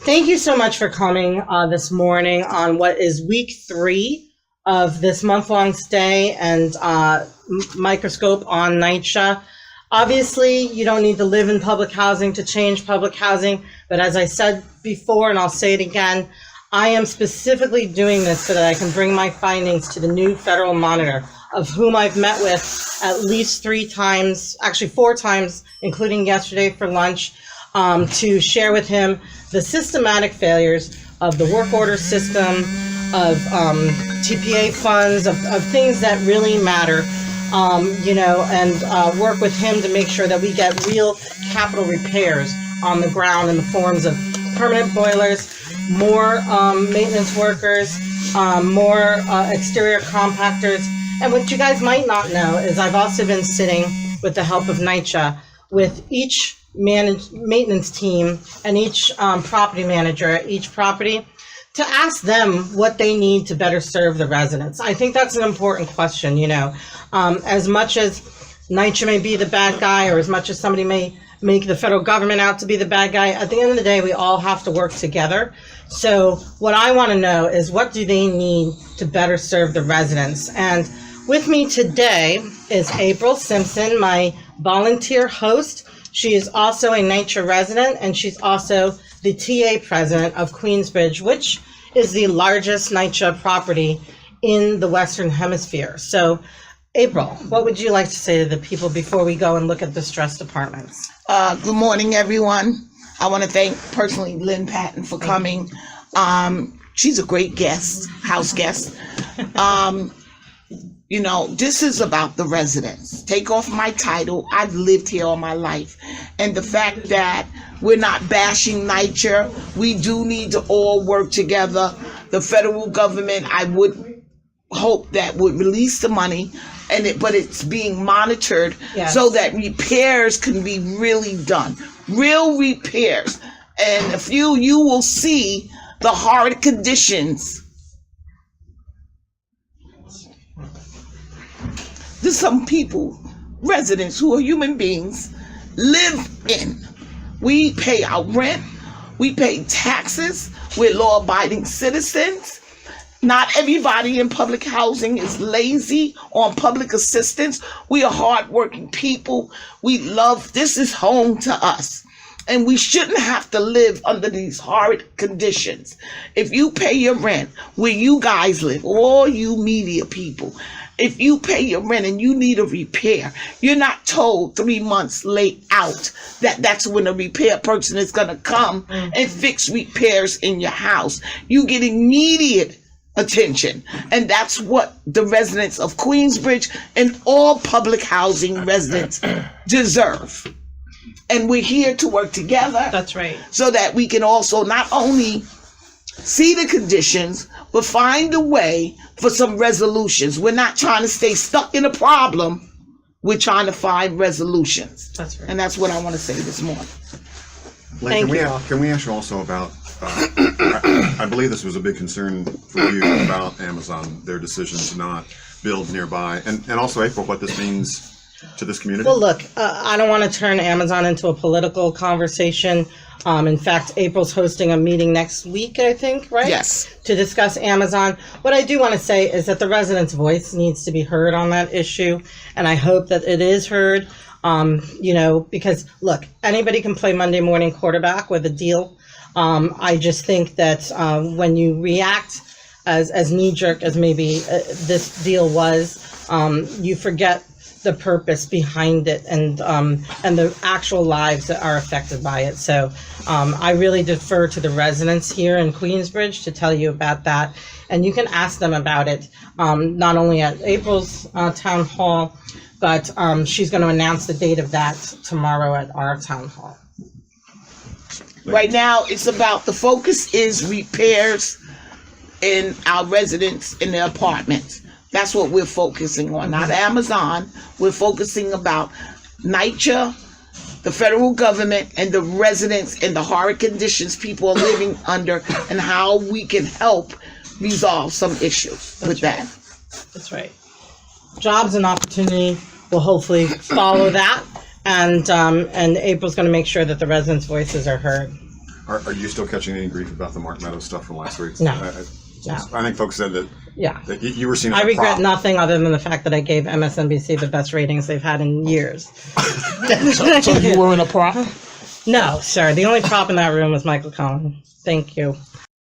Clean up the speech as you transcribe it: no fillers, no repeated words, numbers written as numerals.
Thank you so much for coming this morning on what is week 3 of this month-long stay and microscope on NYCHA. Obviously, you don't need to live in public housing to change public housing, but as I said before, and I'll say it again, I am specifically doing this so that I can bring my findings to the new federal monitor, of whom I've met with at least 3 times, actually 4 times, including yesterday for lunch, to share with him the systematic failures of the work order system, of TPA funds, of things that really matter, and work with him to make sure that we get real capital repairs on the ground in the forms of permanent boilers, more maintenance workers, more exterior compactors. And what you guys might not know is I've also been sitting with the help of NYCHA with each maintenance team and each property manager at each property to ask them what they need to better serve the residents. I think that's an important question, as much as NYCHA may be the bad guy, or as much as somebody may make the federal government out to be the bad guy, at the end of the day, we all have to work together. So what I want to know is, what do they need to better serve the residents? And with me today is April Simpson, my volunteer host. She is also a NYCHA resident, and she's also the TA president of Queensbridge, which is the largest NYCHA property in the Western Hemisphere. So, April, what would you like to say to the people before we go and look at the stress departments? Good morning, everyone. I want to thank personally Lynn Patton for coming. She's a great guest, house guest. This is about the residents. Take off my title. I've lived here all my life. And the fact that we're not bashing NYCHA, we do need to all work together. The federal government, I would hope that would release the money, but it's being monitored, yes, so that repairs can be really done. Real repairs. And you will see the hard conditions. There's some people, residents who are human beings, live in. We pay our rent, we pay taxes, we're law-abiding citizens. Not everybody in public housing is lazy on public assistance. We are hardworking people. This is home to us. And we shouldn't have to live under these horrid conditions. If you pay your rent where you guys live, all you media people, if you pay your rent and you need a repair, you're not told 3 months late out that's when a repair person is going to come and fix repairs in your house. You get immediate attention. And that's what the residents of Queensbridge and all public housing residents deserve. And we're here to work together. That's right. So that we can also not only see the conditions, but find a way for some resolutions. We're not trying to stay stuck in a problem. We're trying to find resolutions. That's right. And that's what I want to say this morning. Lynn, can we ask you also about, I believe this was a big concern for you about Amazon, their decision to not build nearby, and also, April, what this means to this community? Well, look, I don't want to turn Amazon into a political conversation. In fact, April's hosting a meeting next week, I think, right? Yes. To discuss Amazon. What I do want to say is that the residents' voice needs to be heard on that issue, and I hope that it is heard, because, look, anybody can play Monday morning quarterback with a deal. I just think that when you react as knee-jerk as maybe this deal was, you forget the purpose behind it and the actual lives that are affected by it. So I really defer to the residents here in Queensbridge to tell you about that. And you can ask them about it, not only at April's town hall, but she's going to announce the date of that tomorrow at our town hall. Right now, it's about, the focus is repairs in our residents in their apartments. That's what we're focusing on, not Amazon. We're focusing about NYCHA, the federal government, and the residents and the horrid conditions people are living under, and how we can help resolve some issues with that. That's right. Jobs and opportunity will hopefully follow that, and April's going to make sure that the residents' voices are heard. Are you still catching any grief about the Mark Meadows stuff from last week? No. I think folks said that, Yeah. that you were seen as I a regret prop. nothing other than the fact that I gave MSNBC the best ratings they've had in years. So you weren't a prop? No, sir. The only prop in that room was Michael Cohen. Thank you.